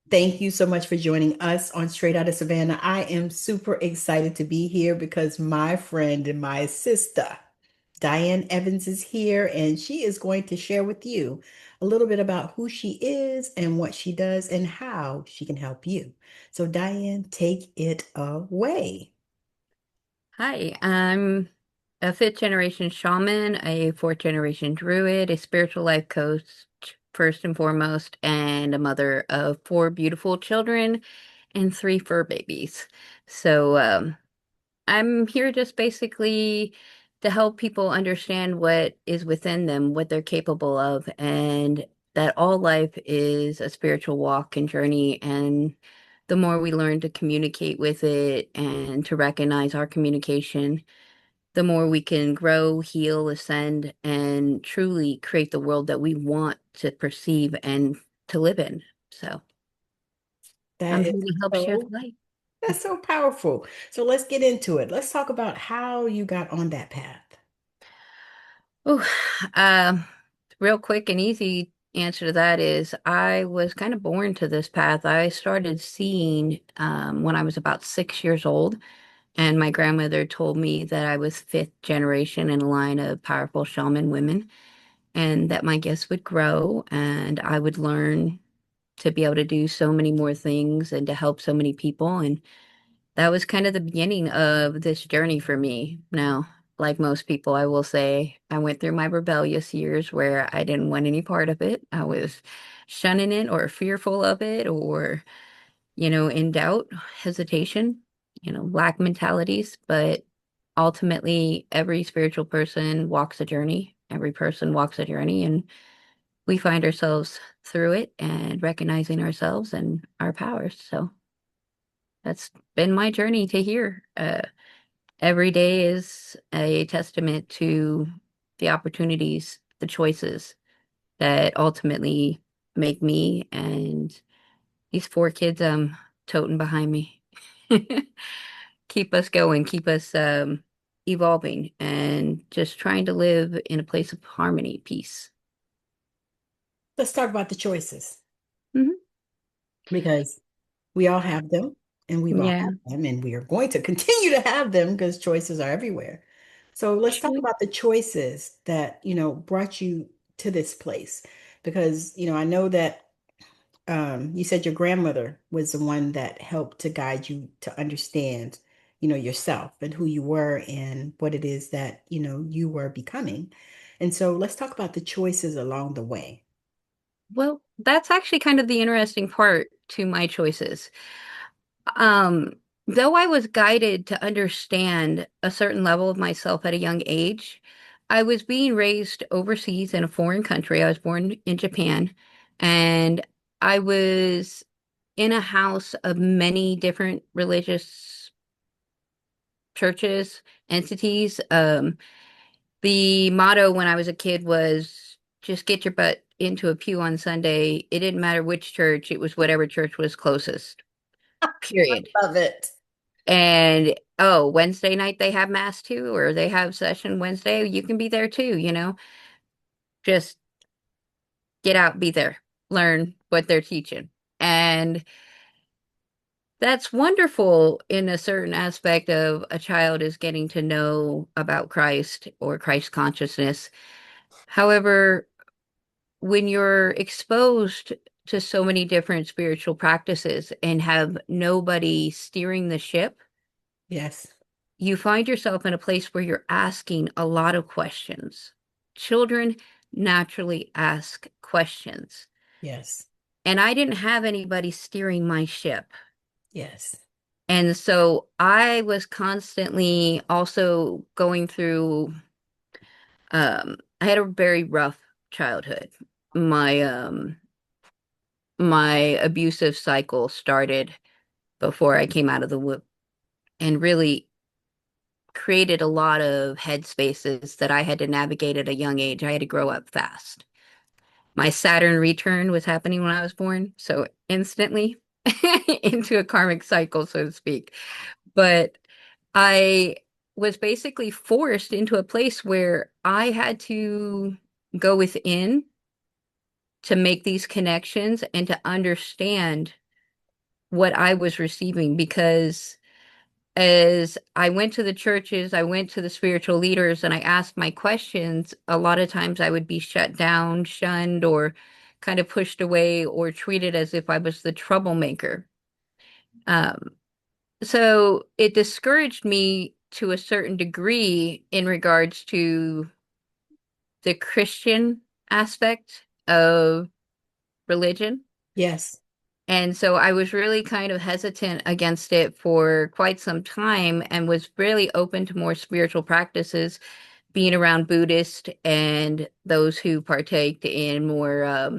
Thank you so much for joining us on Straight Outta Savannah. I am super excited to be here because my friend and my sister, Diane Evans, is here and she is going to share with you a little bit about who she is and what she does and how she can help you. So, Diane, take it away. Hi, I'm a fifth generation shaman, a fourth generation druid, a spiritual life coach, first and foremost, and a mother of four beautiful children and three fur babies. So I'm here just basically to help people understand what is within them, what they're capable of, and that all life is a spiritual walk and journey. And the more we learn to communicate with it and to recognize our communication, the more we can grow, heal, ascend, and truly create the world that we want to perceive and to live in. So That I'm is here to help share the so, light. that's so powerful. So let's get into it. Let's talk about how you got on that path. Oh, um, real quick and easy answer to that is I was kind of born to this path. I started seeing when I was about 6 years old, and my grandmother told me that I was fifth generation in a line of powerful shaman women, and that my gifts would grow, and I would learn to be able to do so many more things and to help so many people. And that was kind of the beginning of this journey for me. Now, like most people, I will say I went through my rebellious years where I didn't want any part of it. I was shunning it or fearful of it or, in doubt, hesitation, lack mentalities. But ultimately, every spiritual person walks a journey. Every person walks a journey, and we find ourselves through it and recognizing ourselves and our powers. So that's been my journey to here. Every day is a testament to the opportunities, the choices that ultimately make me and these four kids toting behind me. Keep us going, keep us evolving and just trying to live in a place of harmony, peace. Let's talk about the choices Hmm. because we all have them and we've all Yeah. had them and we are going to continue to have them because choices are everywhere. So let's talk True. about the choices that, brought you to this place because, I know that you said your grandmother was the one that helped to guide you to understand, yourself and who you were and what it is that, you were becoming. And so let's talk about the choices along the way. Well, that's actually kind of the interesting part to my choices. Um, though I was guided to understand a certain level of myself at a young age, I was being raised overseas in a foreign country. I was born in Japan, and I was in a house of many different religious churches, entities. The motto when I was a kid was just get your butt into a pew on Sunday. It didn't matter which church, it was whatever church was closest, period. Love it. And oh, Wednesday night they have mass too, or they have session Wednesday. You can be there too. Just get out, be there, learn what they're teaching. And that's wonderful in a certain aspect of a child is getting to know about Christ or Christ consciousness. However, when you're exposed to so many different spiritual practices and have nobody steering the ship, Yes. you find yourself in a place where you're asking a lot of questions. Children naturally ask questions. Yes. And I didn't have anybody steering my ship. Yes. And so I was constantly also going through, I had a very rough childhood. My abusive cycle started before I came out of the womb and really created a lot of headspaces that I had to navigate at a young age. I had to grow up fast. My Saturn return was happening when I was born, so instantly into a karmic cycle, so to speak. But I was basically forced into a place where I had to go within to make these connections and to understand what I was receiving because as I went to the churches, I went to the spiritual leaders and I asked my questions, a lot of times I would be shut down, shunned, or kind of pushed away or treated as if I was the troublemaker. Um, so it discouraged me to a certain degree in regards to the Christian aspect of religion. Yes. And so I was really kind of hesitant against it for quite some time and was really open to more spiritual practices, being around Buddhists and those who partake in more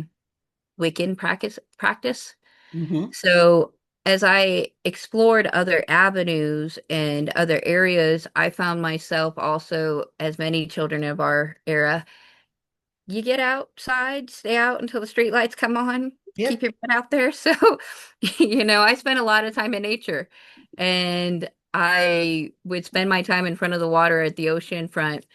Wiccan practice. Hmm. So as I explored other avenues and other areas, I found myself also, as many children of our era, you get outside, stay out until the street lights come on, keep Yep. your butt out there. So, I spent a lot of time in nature and I would spend my time in front of the water at the ocean front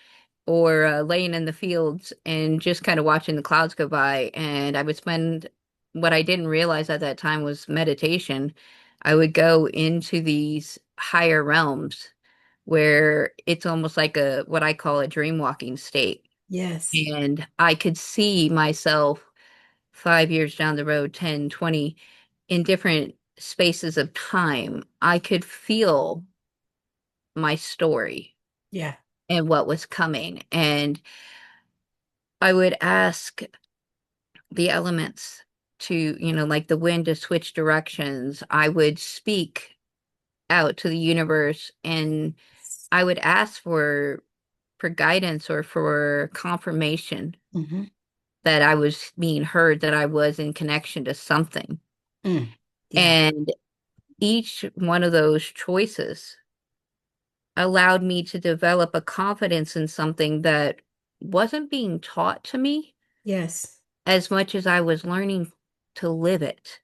or laying in the fields and just kind of watching the clouds go by. And I would spend what I didn't realize at that time was meditation. I would go into these higher realms where it's almost like a what I call a dream walking state. Yes. And I could see myself 5 years down the road, 10, 20, in different spaces of time. I could feel my story Yeah. and what was coming. And I would ask the elements to, like the wind to switch directions. I would speak out to the universe and I would ask for guidance or for confirmation Hmm. that I was being heard, that I was in connection to something. Mm. Yeah. And each one of those choices allowed me to develop a confidence in something that wasn't being taught to me Yes. as much as I was learning to live it.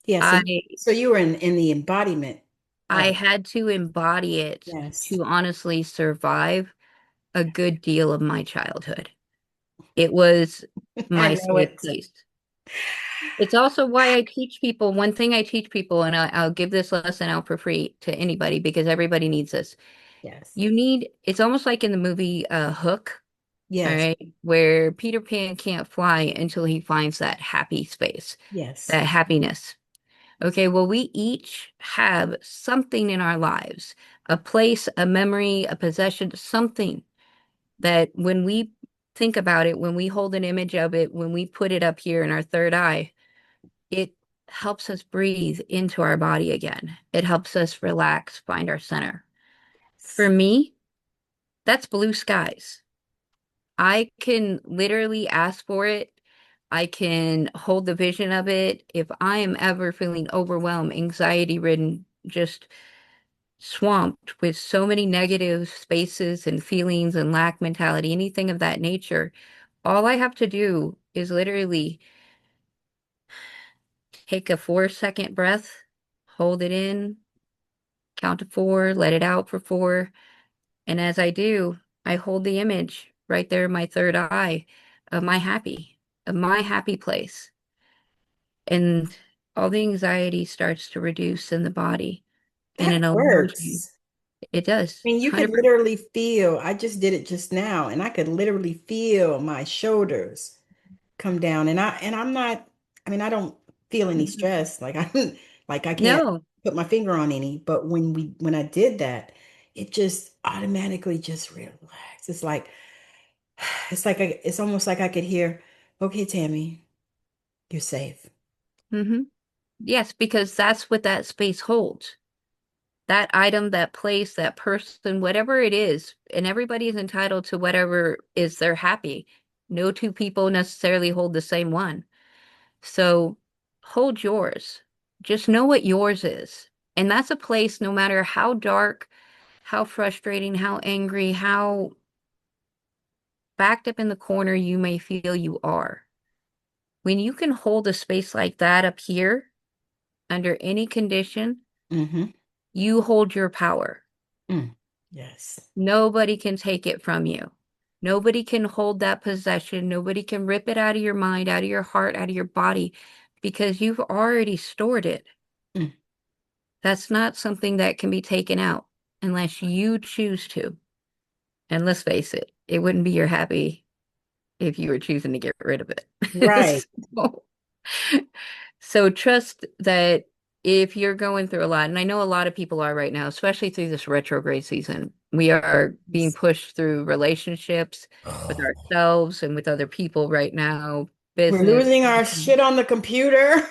Yeah. So, I so you were in the embodiment of I it. had to embody it Yes. to honestly survive a good deal of my childhood. It was I my know safe it. place. It's also why I teach people. One thing I teach people, and I'll give this lesson out for free to anybody because everybody needs this. Yes. It's almost like in the movie Hook, all Yes. right, where Peter Pan can't fly until he finds that happy space, Yes. that happiness. Okay, well, we each have something in our lives, a place, a memory, a possession, something that when we think about it, when we hold an image of it, when we put it up here in our third eye, it helps us breathe into our body again. It helps us relax, find our center. For me, that's blue skies. I can literally ask for it. I can hold the vision of it. If I am ever feeling overwhelmed, anxiety ridden, just swamped with so many negative spaces and feelings and lack mentality, anything of that nature, all I have to do is literally take a 4-second breath, hold it in, count to four, let it out for four. And as I do, I hold the image right there in my third eye of of my happy place. And all the anxiety starts to reduce in the body and That it allows you. works. It does. I mean, you could 100%. literally feel, I just did it just now, and I could literally feel my shoulders come down. And I'm not, I mean, I don't feel any Mhm. stress. Like I like I can't No. put my finger on any, but when I did that, it just automatically just relaxed. It's almost like I could hear, okay, Tammy, you're safe. Hmm. Yes, because that's what that space holds. That item, that place, that person, whatever it is, and everybody is entitled to whatever is their happy. No two people necessarily hold the same one. So hold yours. Just know what yours is. And that's a place, no matter how dark, how frustrating, how angry, how backed up in the corner you may feel you are. When you can hold a space like that up here under any condition, Mm-hmm. you hold your power. Mm. Yes. Nobody can take it from you. Nobody can hold that possession. Nobody can rip it out of your mind, out of your heart, out of your body, because you've already stored it. That's not something that can be taken out unless you choose to. And let's face it, it wouldn't be your happy if you were choosing to get rid of it. Right. So, so trust that if you're going through a lot, and I know a lot of people are right now, especially through this retrograde season, we are being pushed through relationships with ourselves and with other people right now, We're business. losing our shit on the computer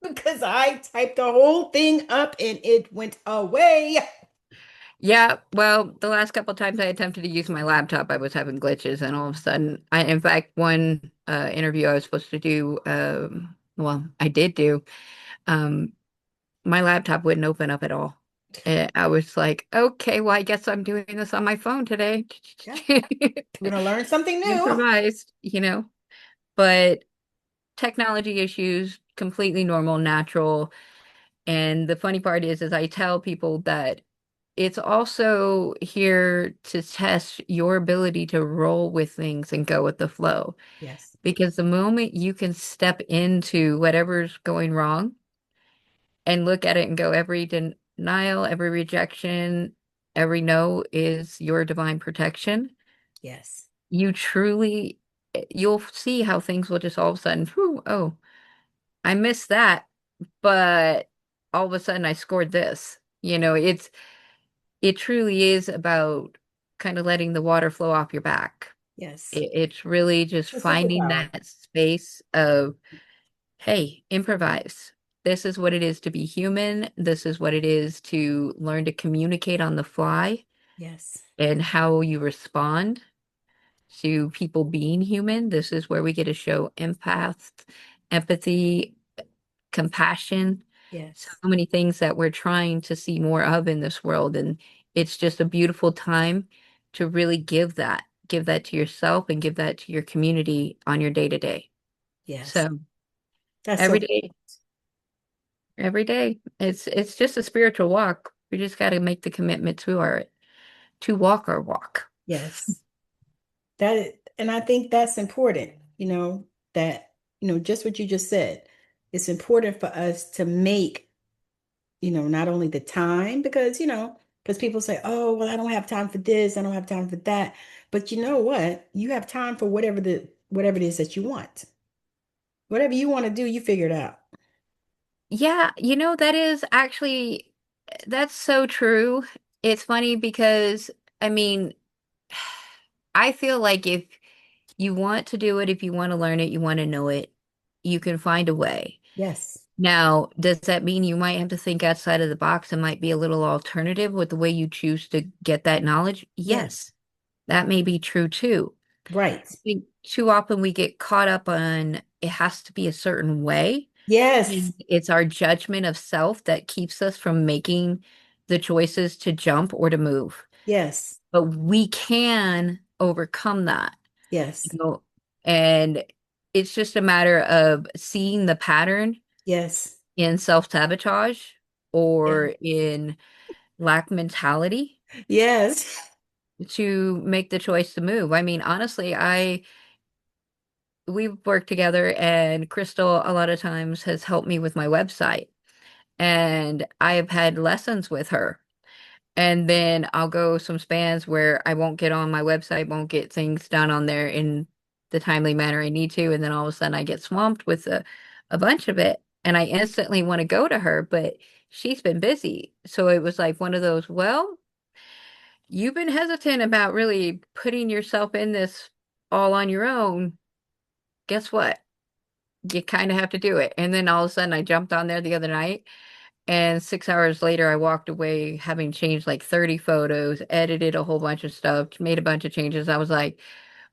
because I typed the whole thing up and it went away. Yeah, well, the last couple of times I attempted to use my laptop, I was having glitches, and all of a sudden, in fact, one interview I was supposed to do, well, I did do, um, my laptop wouldn't open up at all. And I was like, okay, well, I guess I'm doing this on my phone today. Yeah, we're gonna learn something new. Improvised, but technology issues, completely normal, natural. And the funny part is I tell people that it's also here to test your ability to roll with things and go with the flow. Yes, Because the moment you can step into whatever's going wrong and look at it and go, every denial, every rejection, every no is your divine protection, yes, you'll see how things will just all of a sudden, whew, oh, I missed that, but all of a sudden I scored this. It truly is about kind of letting the water flow off your back. yes. It's really just The finding superpower. that space of, hey, improvise. This is what it is to be human. This is what it is to learn to communicate on the fly Yes, and how you respond to people being human. This is where we get to show empathy, compassion, so yes, many things that we're trying to see more of in this world. And it's just a beautiful time to really give that to yourself and give that to your community on your day to day. yes. So That's every so, day, every day, it's just a spiritual walk. We just got to make the commitment to walk our walk. yes. And I think that's important, that, just what you just said. It's important for us to make, not only the time, because people say, oh, well, I don't have time for this, I don't have time for that. But you know what? You have time for whatever it is that you want. Whatever you want to do, you figure it out. Yeah, that is actually that's so true. It's funny because I mean, I feel like if you want to do it, if you want to learn it, you want to know it, you can find a way. Yes. Now, does that mean you might have to think outside of the box and might be a little alternative with the way you choose to get that knowledge? Yes. Yes, that may be true too. Right. I think too often we get caught up on it has to be a certain way. Yes. And it's our judgment of self that keeps us from making the choices to jump or to move. Yes. But we can overcome that, Yes. you know, and it's just a matter of seeing the pattern Yes. in self-sabotage Yeah. or in lack mentality Yes. to make the choice to move. I mean, honestly, we've worked together and Crystal a lot of times has helped me with my website and I have had lessons with her. And then I'll go some spans where I won't get on my website, won't get things done on there in the timely manner I need to. And then all of a sudden I get swamped with a bunch of it. And I instantly want to go to her, but she's been busy. So it was like one of those, well, you've been hesitant about really putting yourself in this all on your own. Guess what? You kind of have to do it. And then all of a sudden I jumped on there the other night. And 6 hours later, I walked away having changed like 30 photos, edited a whole bunch of stuff, made a bunch of changes. I was like,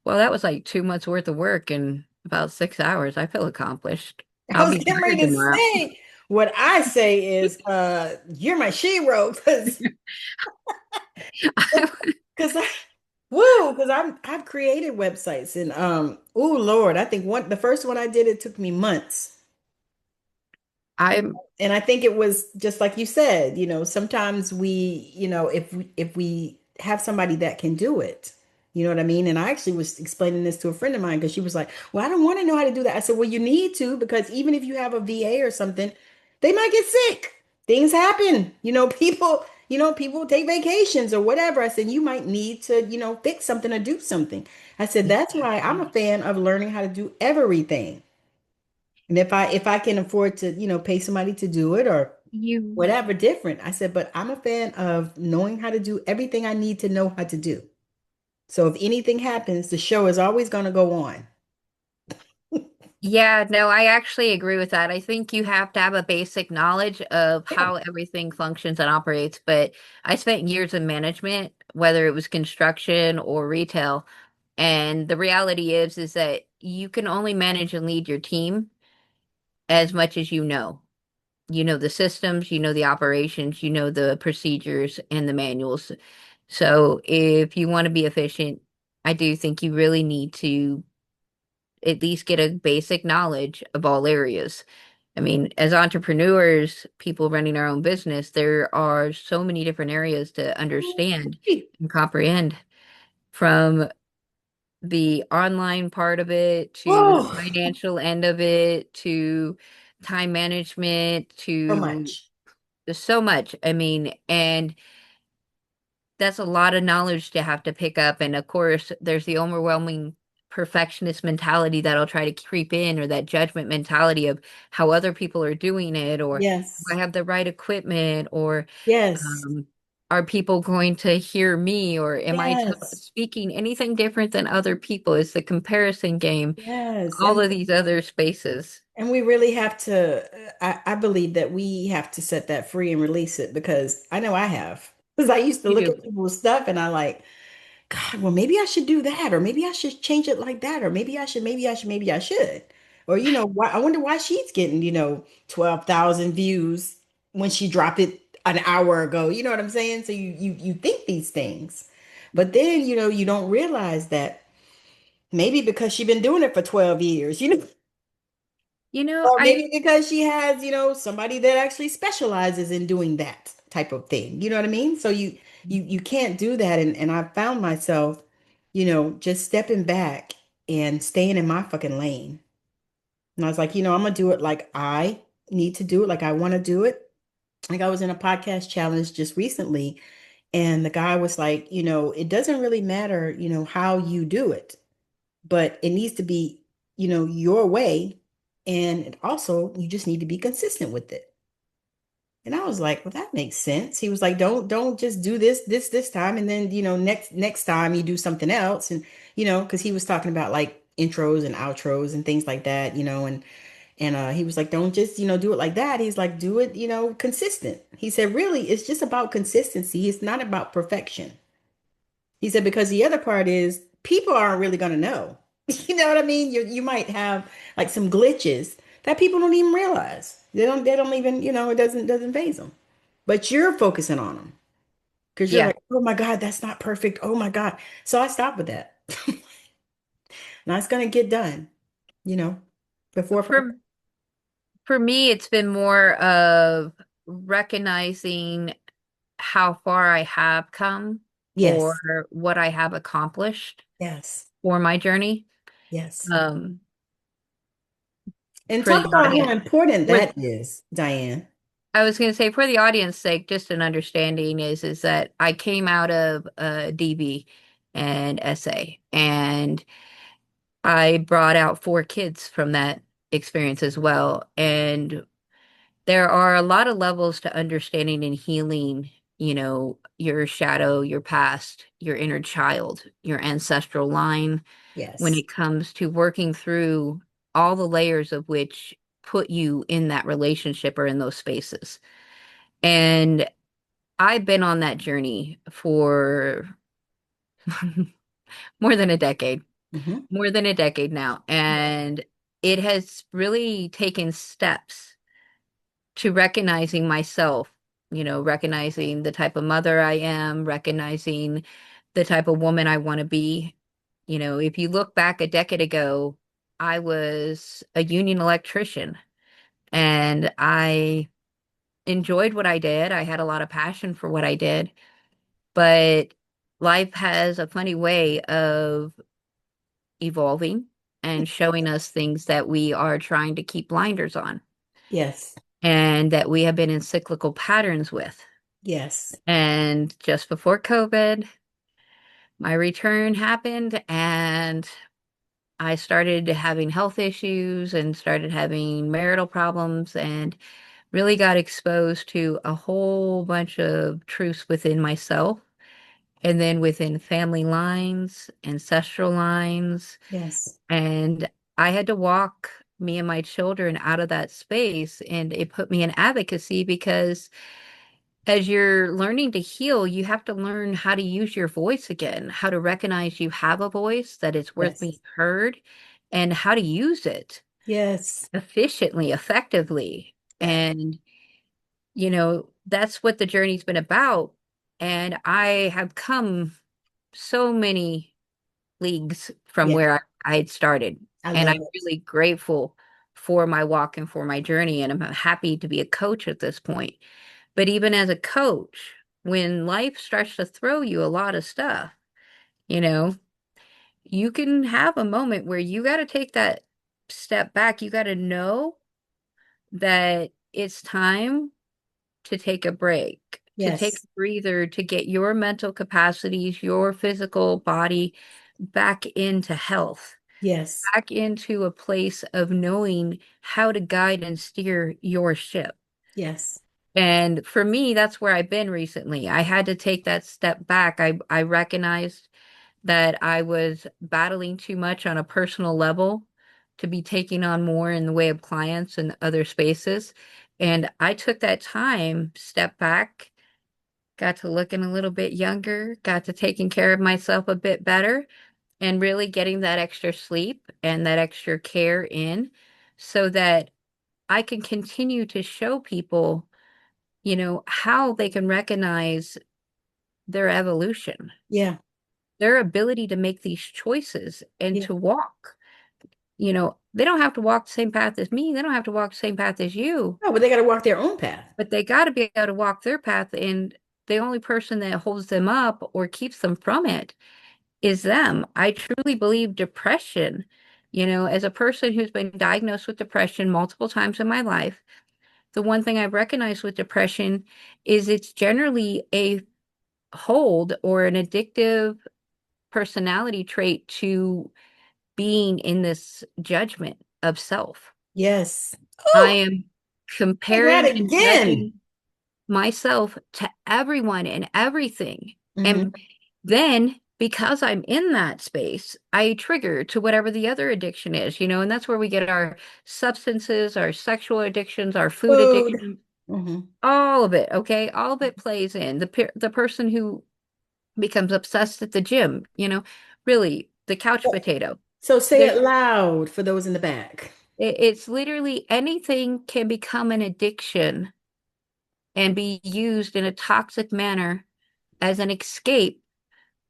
well, that was like 2 months worth of work in about 6 hours. I feel accomplished. I I'll was be getting tired ready to tomorrow. say what I say is you're my shero because I woo because I've created websites and oh Lord, I think the first one I did it took me months. I'm And I think it was just like you said, sometimes if we have somebody that can do it, you know what I mean? And I actually was explaining this to a friend of mine because she was like, "Well, I don't want to know how to do that." I said, "Well, you need to because even if you have a VA or something, they might get sick." things happen. People take vacations or whatever. I said, you might need to, fix something or do something. I said, that's why I'm a Exactly. fan of learning how to do everything. And if I can afford to, pay somebody to do it or You, whatever different, I said, but I'm a fan of knowing how to do everything I need to know how to do. So if anything happens, the show is always going to go on. yeah, no, I actually agree with that. I think you have to have a basic knowledge of Yeah. how everything functions and operates. But I spent years in management, whether it was construction or retail. And the reality is that you can only manage and lead your team as much as you know. You know the systems, you know the operations, you know the procedures and the manuals. So if you want to be efficient, I do think you really need to at least get a basic knowledge of all areas. I mean, as entrepreneurs, people running our own business, there are so many different areas to understand and comprehend, from the online part of it to the Oh, financial end of it to time management so to much. there's so much. I mean, and that's a lot of knowledge to have to pick up. And of course, there's the overwhelming perfectionist mentality that'll try to creep in, or that judgment mentality of how other people are doing it, or do I Yes. have the right equipment, or Yes. um, are people going to hear me, or am I Yes. speaking anything different than other people? It's the comparison game, Yes. all of these other spaces. And we really have to, I believe that we have to set that free and release it because I know I have. Because I used to You look do. at people's stuff and I like, God, well, maybe I should do that, or maybe I should change it like that, or maybe I should. Or, why I wonder why she's getting, 12,000 views when she dropped it an hour ago. You know what I'm saying? So you think these things. But then, you don't realize that maybe because she's been doing it for 12 years, You know, or I maybe because she has, somebody that actually specializes in doing that type of thing. You know what I mean? So you can't do that. And I found myself, just stepping back and staying in my fucking lane. And I was like, I'm gonna do it like I need to do it, like I want to do it. Like I was in a podcast challenge just recently, and the guy was like, it doesn't really matter, how you do it, but it needs to be, your way. And also, you just need to be consistent with it. And I was like, well, that makes sense. He was like, don't just do this time, and then, next time you do something else. And, because he was talking about like intros and outros and things like that, and he was like, don't just, do it like that. He's like, do it, consistent. He said, really, it's just about consistency. It's not about perfection. He said, because the other part is people aren't really going to know. You know what I mean? You might have like some glitches that people don't even realize. They don't even, it doesn't phase them. But you're focusing on them because you're yeah. like, oh my God, that's not perfect. Oh my God. So I stopped with that. Now it's going to get done, you know, before perfect. For for me, it's been more of recognizing how far I have come or Yes. what I have accomplished Yes. for my journey. Yes. Um, And for talk the about how audience, important with that is, Diane. I was going to say, for the audience sake, just an understanding is that I came out of DB and SA, and I brought out four kids from that experience as well. And there are a lot of levels to understanding and healing, your shadow, your past, your inner child, your ancestral line, when Yes. it comes to working through all the layers of which put you in that relationship or in those spaces. And I've been on that journey for more than a decade, Hmm. more than a decade now. And it has really taken steps to recognizing myself, recognizing the type of mother I am, recognizing the type of woman I want to be. If you look back a decade ago, I was a union electrician and I enjoyed what I did. I had a lot of passion for what I did, but life has a funny way of evolving and showing us things that we are trying to keep blinders on. Yes. and that we have been in cyclical patterns with. Yes. And just before COVID, my return happened and I started having health issues and started having marital problems and really got exposed to a whole bunch of truths within myself and then within family lines, ancestral lines. Yes. And I had to walk me and my children out of that space. And it put me in advocacy because as you're learning to heal, you have to learn how to use your voice again, how to recognize you have a voice, that it's worth being Yes. heard, and how to use it Yes. efficiently, effectively. Yes. And, that's what the journey's been about. And I have come so many leagues from Yeah. where I had started. I And love I'm it. really grateful for my walk and for my journey. And I'm happy to be a coach at this point. But even as a coach, when life starts to throw you a lot of stuff, you know, you can have a moment where you got to take that step back. You got to know that it's time to take a break, to take Yes. a breather, to get your mental capacities, your physical body back into health, Yes. back into a place of knowing how to guide and steer your ship. Yes. And for me, that's where I've been recently. I had to take that step back. I recognized that I was battling too much on a personal level to be taking on more in the way of clients and other spaces. And I took that time, step back, got to looking a little bit younger, got to taking care of myself a bit better, and really getting that extra sleep and that extra care in so that I can continue to show people, how they can recognize their evolution, Yeah. their ability to make these choices and Yeah. to walk. They don't have to walk the same path as me. They don't have to walk the same path as you, No, but they got to walk their own path. but they got to be able to walk their path. And the only person that holds them up or keeps them from it is them. I truly believe depression, as a person who's been diagnosed with depression multiple times in my life, the one thing I've recognized with depression is it's generally a hold or an addictive personality trait to being in this judgment of self. Yes. I Oh, am say that comparing and again. judging myself to everyone and everything. Hmm. And then because I'm in that space, I trigger to whatever the other addiction is, and that's where we get our substances, our sexual addictions, our food Food. addiction, Hmm. all of it, okay? All of it plays in. The person who becomes obsessed at the gym, really the couch potato. So say it There's loud for those in the back. it's literally anything can become an addiction and be used in a toxic manner as an escape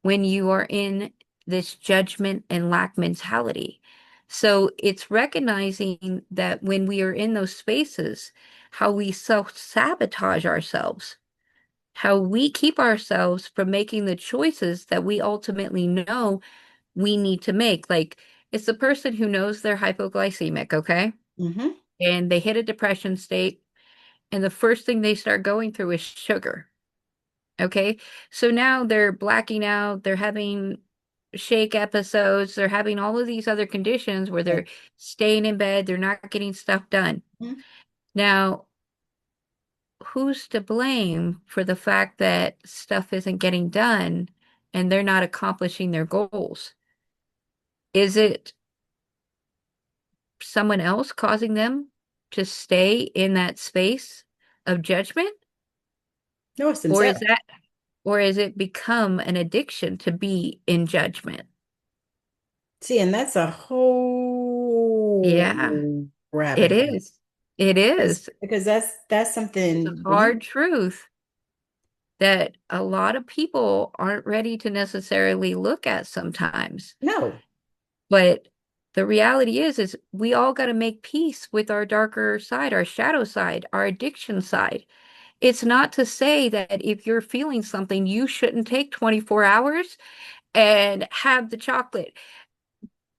when you are in this judgment and lack mentality. So it's recognizing that when we are in those spaces, how we self-sabotage ourselves, how we keep ourselves from making the choices that we ultimately know we need to make. Like it's the person who knows they're hypoglycemic, okay? Hmm. And they hit a depression state, and the first thing they start going through is sugar. Okay. So now they're blacking out, they're having shake episodes, they're having all of these other conditions where Yeah. they're staying in bed, they're not getting stuff done. Mhm. Now, who's to blame for the fact that stuff isn't getting done and they're not accomplishing their goals? Is it someone else causing them to stay in that space of judgment? No, it's Or is themselves. that, or is it become an addiction to be in judgment? See, and that's a whole Yeah, it rabbit hole. is. It is. Because that's It's a something when you hard truth that a lot of people aren't ready to necessarily look at sometimes. no. But the reality is we all got to make peace with our darker side, our shadow side, our addiction side. It's not to say that if you're feeling something, you shouldn't take 24 hours and have the chocolate,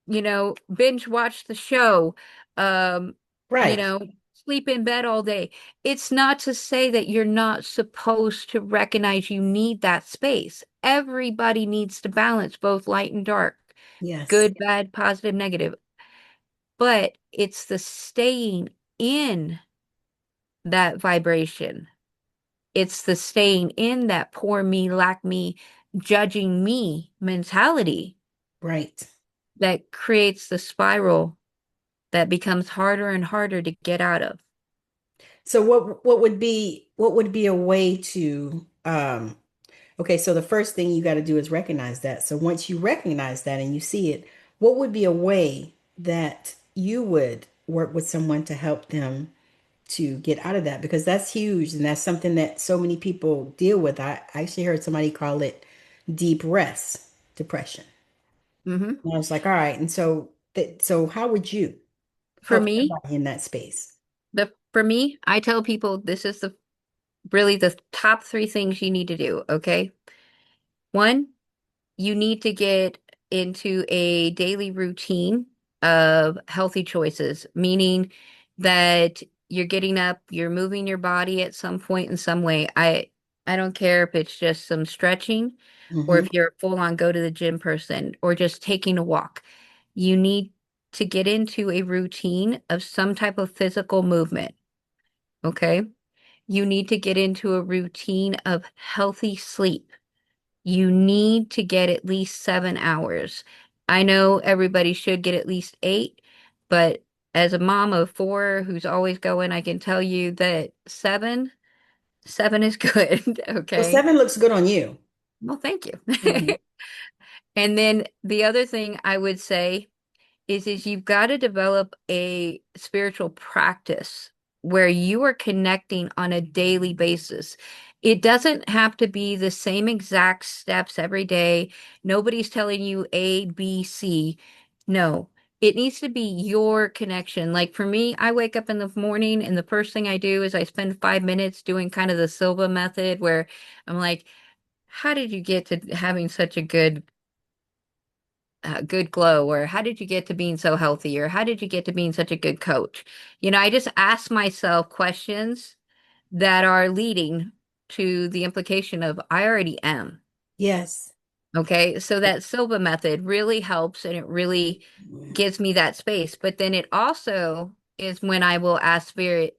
binge watch the show, um, you Right. know, sleep in bed all day. It's not to say that you're not supposed to recognize you need that space. Everybody needs to balance both light and dark, Yes. good, bad, positive, negative. But it's the staying in that vibration. It's the staying in that poor me, lack me, judging me mentality Right. that creates the spiral that becomes harder and harder to get out of. So what would be a way to okay, so the first thing you got to do is recognize that. So once you recognize that and you see it, what would be a way that you would work with someone to help them to get out of that? Because that's huge and that's something that so many people deal with. I actually heard somebody call it deep rest depression. Hmm. And I was like, all right, and so how would you For help me, somebody in that space? I tell people this is the really the top three things you need to do, okay? One, you need to get into a daily routine of healthy choices, meaning that you're getting up, you're moving your body at some point in some way. I don't care if it's just some stretching or Hmm. if you're a full on go to the gym person or just taking a walk. You need to get into a routine of some type of physical movement, okay? You need to get into a routine of healthy sleep. You need to get at least 7 hours. I know everybody should get at least 8, but as a mom of four who's always going, I can tell you that seven is good. Well, Okay. 7 looks good on you. Well, thank you. Hmm. And then the other thing I would say is you've got to develop a spiritual practice where you are connecting on a daily basis. It doesn't have to be the same exact steps every day. Nobody's telling you A, B, C. No, it needs to be your connection. Like for me, I wake up in the morning and the first thing I do is I spend 5 minutes doing kind of the Silva method where I'm like, how did you get to having such a good glow, or how did you get to being so healthy, or how did you get to being such a good coach? I just ask myself questions that are leading to the implication of I already am. Yes. Okay, so that Silva method really helps and it really gives me that space. But then it also is when I will ask Spirit,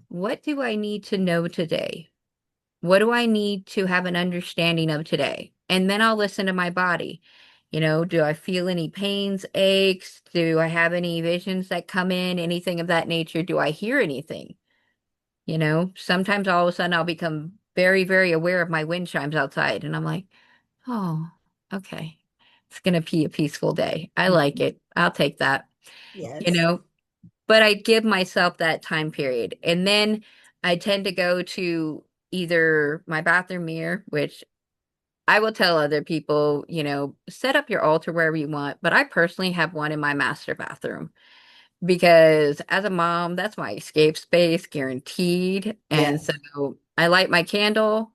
what do I need to know today? What do I need to have an understanding of today? And then I'll listen to my body. Do I feel any pains, aches? Do I have any visions that come in? Anything of that nature? Do I hear anything? Sometimes all of a sudden I'll become very, very aware of my wind chimes outside. And I'm like, oh, okay. It's going to be a peaceful day. I like Mhm. it. I'll take that. You Yes. know, but I give myself that time period. And then I tend to go to either my bathroom mirror, which I will tell other people, set up your altar wherever you want. But I personally have one in my master bathroom because as a mom, that's my escape space, guaranteed. And Yes. so I light my candle,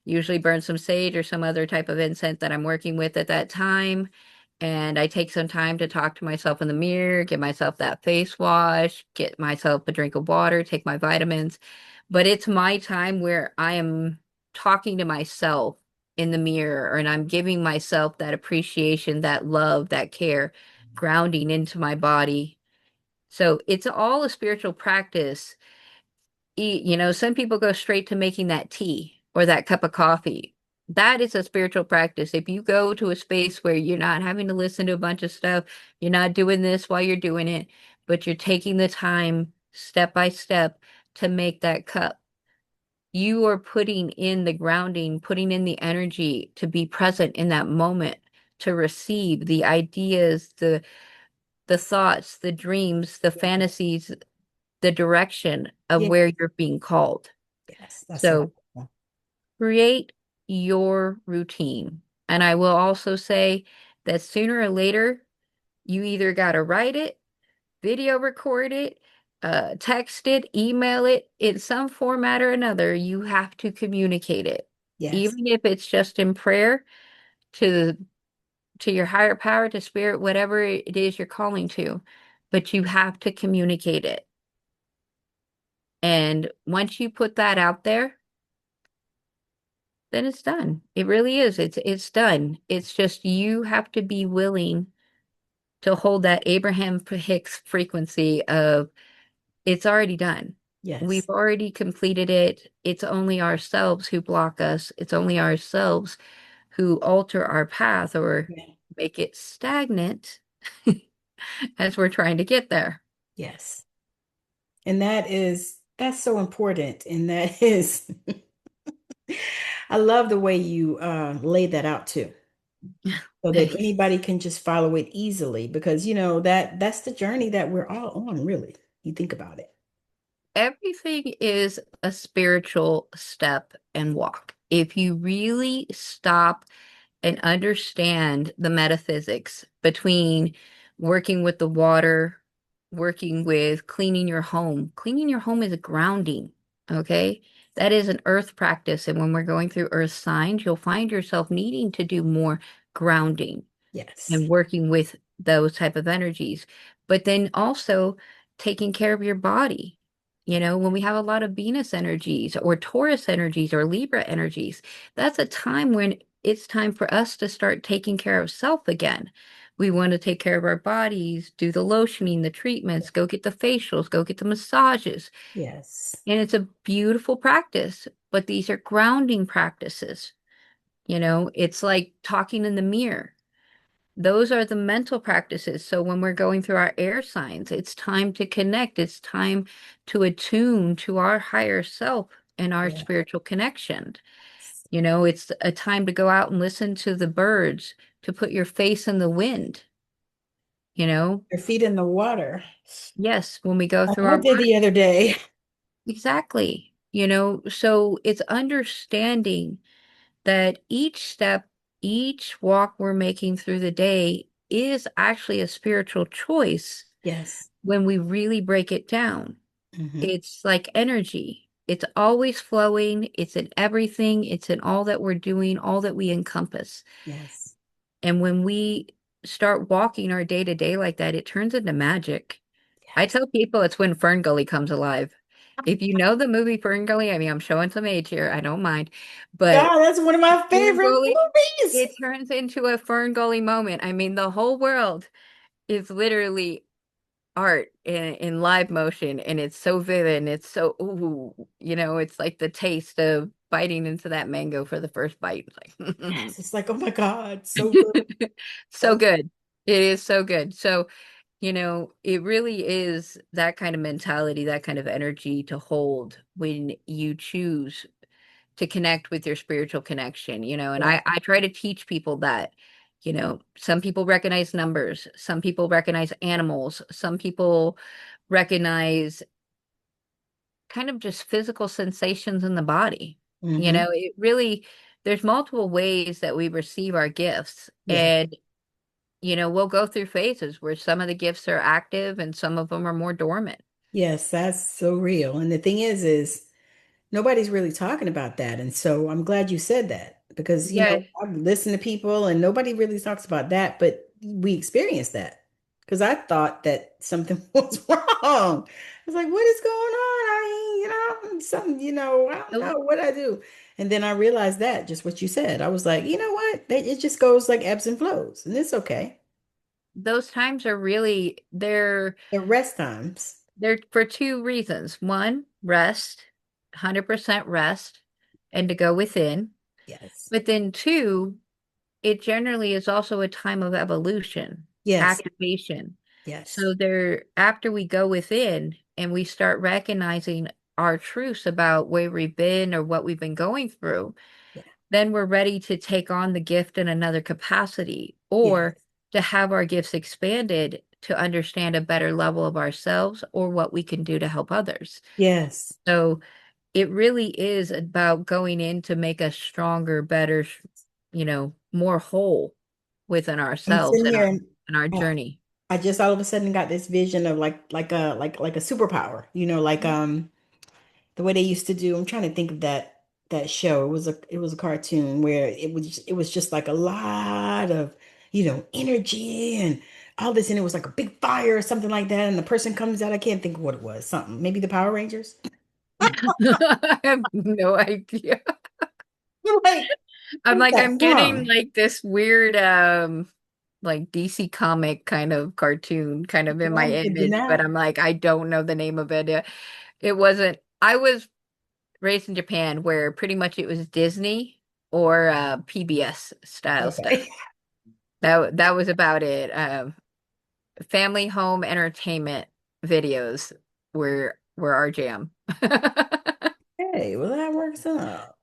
usually burn some sage or some other type of incense that I'm working with at that time. And I take some time to talk to myself in the mirror, give myself that face wash, get myself a drink of water, take my vitamins. But it's my time where I am talking to myself in the mirror and I'm giving myself that appreciation, that love, that care, grounding into my body. So it's all a spiritual practice. Some people go straight to making that tea or that cup of coffee. That is a spiritual practice. If you go to a space where you're not having to listen to a bunch of stuff, you're not doing this while you're doing it, but you're taking the time step by step to make that cup. You are putting in the grounding, putting in the energy to be present in that moment, to receive the ideas, the thoughts, the dreams, the fantasies, the direction of Yes. where you're being called. Yes. That's what So I want. create your routine. And I will also say that sooner or later, you either got to write it, video record it, text it, email it in some format or another. You have to communicate it, Yes. even if it's just in prayer to to your higher power, to spirit, whatever it is you're calling to. But you have to communicate it. And once you put that out there, then it's done. It really is. It's done. It's just you have to be willing to hold that Abraham Hicks frequency of it's already done. We've Yes. already completed it. It's only ourselves who block us. It's only ourselves who alter our path or Yeah. make it stagnant as we're trying to get there. Yes. And that's so important. And that is, I love the way you laid that out too, so that Thanks. anybody can just follow it easily because that's the journey that we're all on, really. You think about it. Everything is a spiritual step and walk. If you really stop and understand the metaphysics between working with the water, working with cleaning your home. Cleaning your home is a grounding, okay? That is an earth practice. And when we're going through earth signs, you'll find yourself needing to do more grounding Yes. and working with those type of energies. But then also taking care of your body. You know, when we have a lot of Venus energies or Taurus energies or Libra energies, that's a time when it's time for us to start taking care of self again. We want to take care of our bodies, do the lotioning, the treatments, go get the facials, go get the massages. Yes. And it's a beautiful practice, but these are grounding practices. You know, it's like talking in the mirror. Those are the mental practices. So when we're going through our air signs, it's time to connect. It's time to attune to our higher self and our Yes. spiritual connection. You know, it's a time to go out and listen to the birds, to put your face in the wind, you know. Your feet in the water. Yes, when we go through I our did work. the other day. Exactly. You know, so it's understanding that each step, each walk we're making through the day is actually a spiritual choice Yes. when we really break it down. Hmm. It's like energy. It's always flowing. It's in everything. It's in all that we're doing, all that we encompass. Yes. And when we start walking our day to day like that, it turns into magic. I Yes. tell people it's when Fern Gully comes alive. If you know the movie Fern Gully, I mean, I'm showing some age here. I don't mind. But God, that's one of my Fern favorite Gully, movies. it turns into a Fern Gully moment. I mean, the whole world is literally art in live motion, and it's so vivid and it's so ooh, you know, it's like the taste of biting into that mango for the first bite. It's like Yes. It's like, oh my God, so good. so So good. It is so good. So, you know, it really is that kind of mentality, that kind of energy to hold when you choose to connect with your spiritual connection, you know, and yeah. I try to teach people that, you know, some people recognize numbers, some people recognize animals, some people recognize kind of just physical sensations in the body. You Hmm. know, it really, there's multiple ways that we receive our gifts. Yeah. And, you know, we'll go through phases where some of the gifts are active and some of them are more dormant. Yes, that's so real. And the thing is nobody's really talking about that. And so I'm glad you said that because, Yeah, I've listened to people and nobody really talks about that, but we experienced that because I thought that something was wrong. I was like, what is going on? Something, I don't know what I do. And then I realized that just what you said. I was like, you know what? It just goes like ebbs and flows, and it's okay. those times are really, The rest times. they're for two reasons. One, rest, 100% rest, and to go within. Yes. But then two, it generally is also a time of evolution, Yes. activation. Yes. So there, after we go within and we start recognizing our truths about where we've been or what we've been going through, Yeah. then we're ready to take on the gift in another capacity or Yes. to have our gifts expanded to understand a better level of ourselves or what we can do to help others. Yes. So it really is about going in to make us stronger, better, you know, more whole within I'm ourselves sitting and here and our uh, journey. I just all of a sudden got this vision of like a superpower, like the way they used to do. I'm trying to think of that show. It was a cartoon where it was just like a lot of, energy and all this, and it was like a big fire or something like that, and the person comes out. I can't think of what it was. Something maybe the Power Rangers. I have no idea. You're like, I'm where's like, that I'm getting from? like this weird like DC comic kind of cartoon kind of in Yeah, my I'm thinking image, but that. I'm like, I don't know the name of it. It wasn't, I was raised in Japan where pretty much it was Disney or PBS style Okay. stuff. That was about it. Family home entertainment videos were our jam. Hey, well, that works out.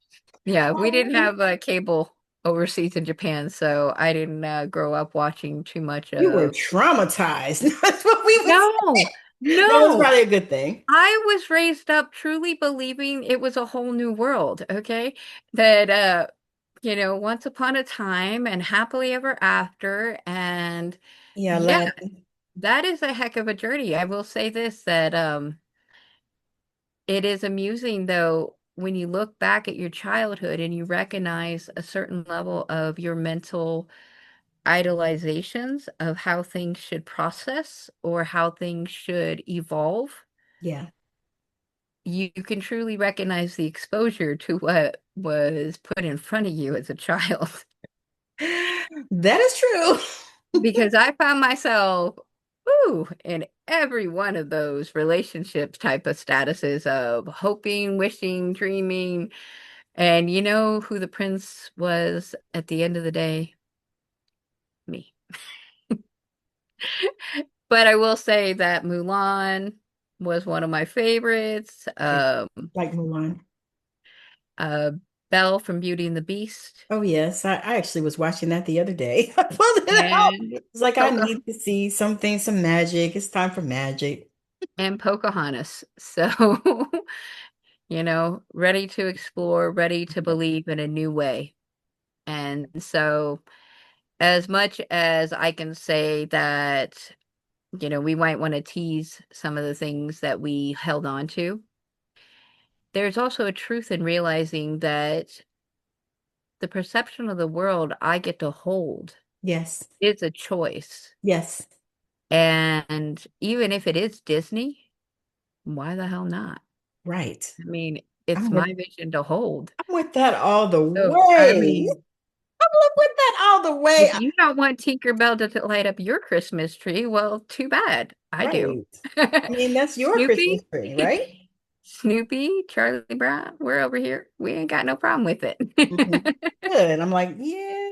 Yeah, we didn't Oh, have cable overseas in Japan, so I didn't grow up watching too much you were of. traumatized. That's what we would No, say. That was no. probably a good thing. I was raised up truly believing it was a whole new world, okay? That once upon a time and happily ever after and Yeah, yeah, Aladdin. that is a heck of a journey. I will say this that it is amusing though when you look back at your childhood and you recognize a certain level of your mental idolizations of how things should process or how things should evolve. Yeah. You can truly recognize the exposure to what was put in front of you as a child. That is true. Because I found myself, in every one of those relationships type of statuses of hoping, wishing, dreaming. And you know who the prince was at the end of the day? Me. But I will say that Mulan was one of my favorites. Yeah, like Mulan. Uh, Belle from Beauty and the Beast. Oh, yes. I actually was watching that the other day. I pulled it out. And It's like I Poca need to see something, some magic. It's time for magic. and Pocahontas. So, ready to explore, ready to believe in a new way. And so, as much as I can say that, we might want to tease some of the things that we held on to, there's also a truth in realizing that the perception of the world I get to hold Yes. is a choice. Yes. And even if it is Disney, why the hell not? Right. I mean, it's I'm with my vision to hold. I'm with that all the So, I way. mean, I'm with that all the way. if you don't want Tinkerbell to light up your Christmas tree, well, too bad. I do. Right. I mean, that's your Christmas Snoopy, tree, right? Snoopy, Charlie Brown, we're over here. We ain't got no problem with it. Hmm. Good. I'm like, yeah,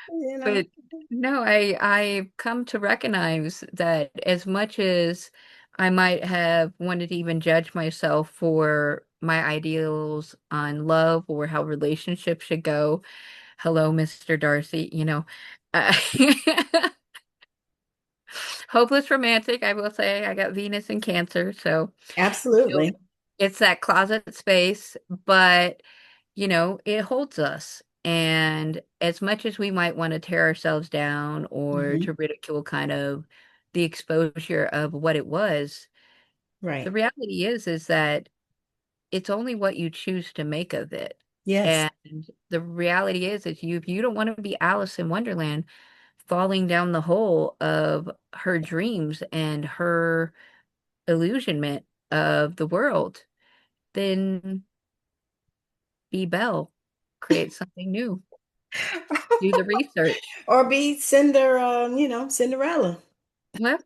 you know. But no, I've come to recognize that as much as I might have wanted to even judge myself for my ideals on love or how relationships should go, hello, Mr. Darcy, uh, hopeless romantic, I will say. I got Venus in Cancer, so you know, Absolutely. it's that closet space, but it holds us. And as much as we might want to tear ourselves down or Hmm. to ridicule kind of the exposure of what it was, the Right. reality is that it's only what you choose to make of it. Yes. And the reality is if you don't want to be Alice in Wonderland falling down the hole of her dreams and her illusionment of the world, then be Belle, create something new, do the research. Or be Cinder, Cinderella. Well,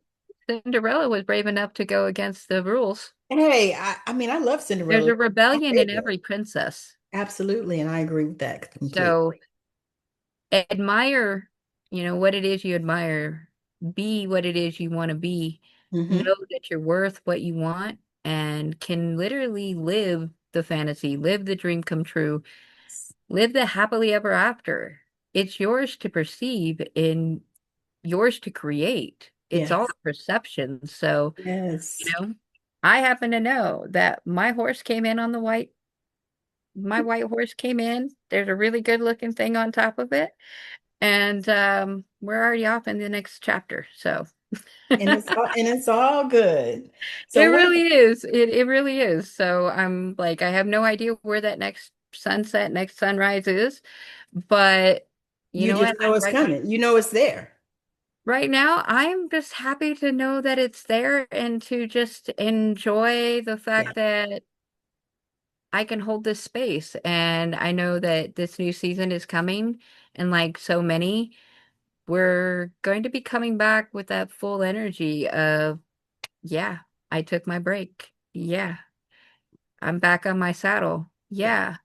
Cinderella was brave enough to go against the rules. Hey, I mean, I love There's Cinderella. a My rebellion in favorite. every princess. Absolutely, and I agree with that So completely. admire, what it is you admire, be what it is you want to be, Hmm. know that you're worth what you want and can literally live the fantasy, live the dream come true, live the happily ever after. It's yours to perceive and yours to create. It's all Yes. perception. So, you Yes. know, I happen to know that my white horse came in. There's a really good looking thing on top of it. And we're already off in the next chapter. So And it's all good. it So really is. It really is. So I'm like, I have no idea where that next sunset, next sunrise is. But you you know what? just know it's coming. You know it's there. Right now, I'm just happy to know that it's there and to just enjoy the Yeah. fact that I can hold this space. And I know that this new season is coming, and like so many, we're going to be coming back with that full energy of, yeah, I took my break. Yeah, I'm back on my saddle. Yeah, Yeah,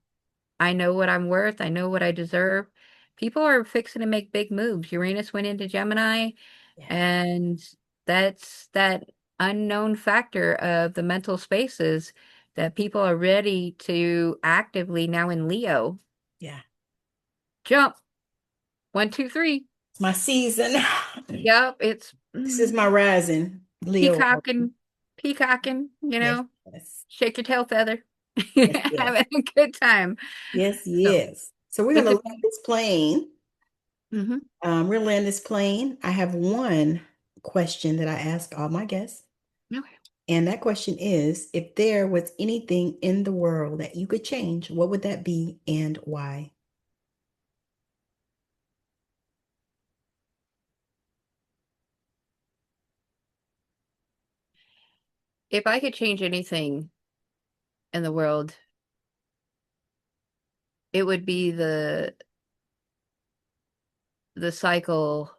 I know what I'm worth. I know what I deserve. People are fixing to make big moves. Uranus went into Gemini, yeah, and that's that unknown factor of the mental spaces that people are ready to actively now in Leo. yeah. Jump. One, two, three. It's my season. Yep, it's This is my rising, Leo. peacocking, peacocking, Yes, yes, shake your tail feather. yes, yes, Having a good time. yes, So yes. So we're with gonna it land being, this plane. hmm We're gonna land this plane. I have one question that I ask all my guests, okay. and that question is: if there was anything in the world that you could change, what would that be and why? If I could change anything in the world, it would be the cycle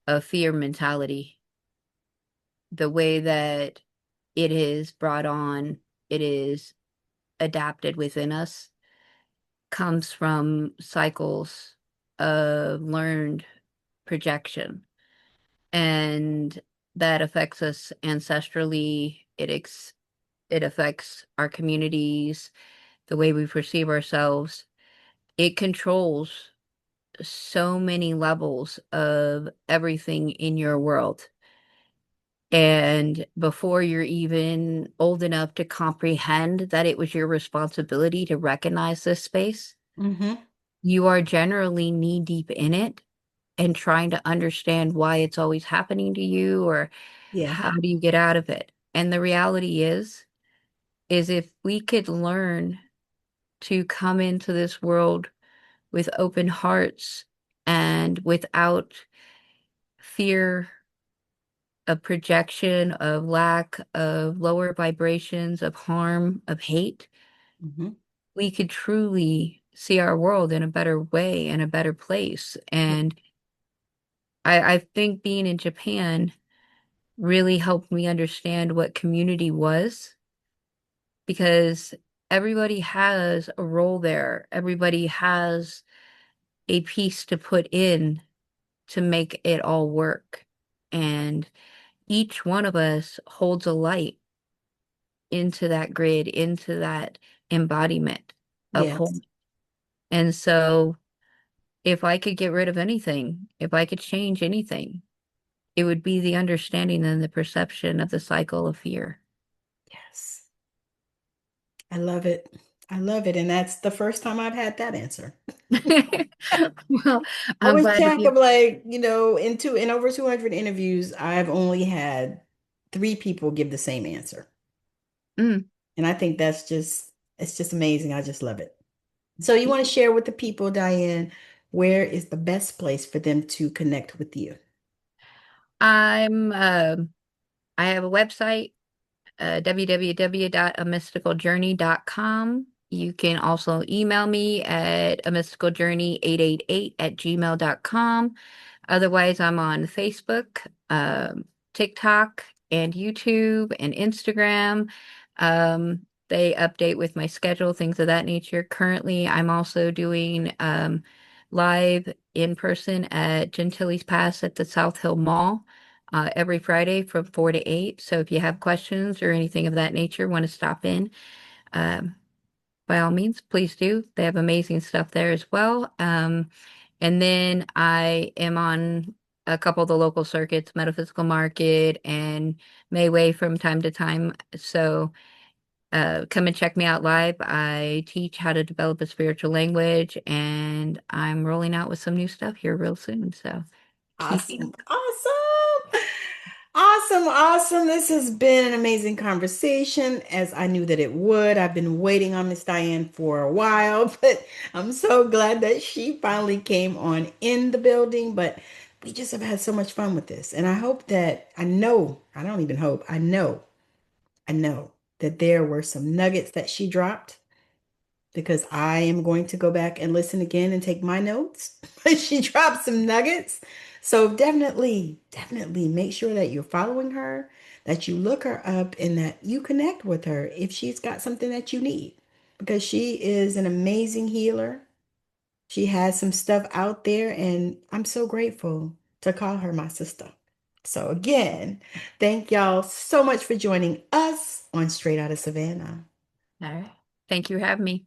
of fear mentality, the way that it is brought on, it is adapted within us, comes from cycles of learned projection. And that affects us ancestrally. It affects our communities, the way we perceive ourselves. It controls so many levels of everything in your world. And before you're even old enough to comprehend that it was your responsibility to recognize this space, Mm-hmm. you are generally knee deep in it and trying to understand why it's always happening to you, or Yeah. how do you get out of it. And the reality is if we could learn to come into this world with open hearts and without fear of projection, of lack, of lower vibrations, of harm, of hate, Mm-hmm. we could truly see our world in a better way and a better place. Yeah. And I think being in Japan really helped me understand what community was, because everybody has a role there. Everybody has a piece to put in to make it all work. And each one of us holds a light into that grid, into that embodiment of Yes. whole. And so if I could get rid of anything, if I could change anything, it would be the understanding and the perception of the cycle of fear. Yes. I love it. I love it. And that's the first time I've had that answer. Well, I I'm was glad to check be. of like, in over 200 interviews, I've only had three people give the same answer. Mm. And I think it's just amazing. I just love it. So you want to share with the people, Diane, where is the best place for them to connect with you? I'm I have a website, www.amysticaljourney.com. You can also email me at amysticaljourney888@gmail.com. Otherwise, I'm on Facebook, TikTok, and YouTube and Instagram. They update with my schedule, things of that nature. Currently, I'm also doing live in person at Gentili's Pass at the South Hill Mall every Friday from 4 to 8. So if you have questions or anything of that nature, want to stop in, um, by all means, please do. They have amazing stuff there as well. And then I am on a couple of the local circuits, Metaphysical Market and Mayway from time to time. So come and check me out live. I teach how to develop a spiritual language, and I'm rolling out with some new stuff here real soon. So keep. Awesome. Awesome. Awesome. Awesome. This has been an amazing conversation, as I knew that it would. I've been waiting on Miss Diane for a while, but I'm so glad that she finally came on in the building. But we just have had so much fun with this. And I hope that I don't even hope, I know that there were some nuggets that she dropped because I am going to go back and listen again and take my notes. She dropped some nuggets. So definitely, definitely make sure that you're following her, that you look her up, and that you connect with her if she's got something that you need, because she is an amazing healer. She has some stuff out there, and I'm so grateful to call her my sister. So, again, thank y'all so much for joining us on Straight Outta Savannah. All right. Thank you for having me.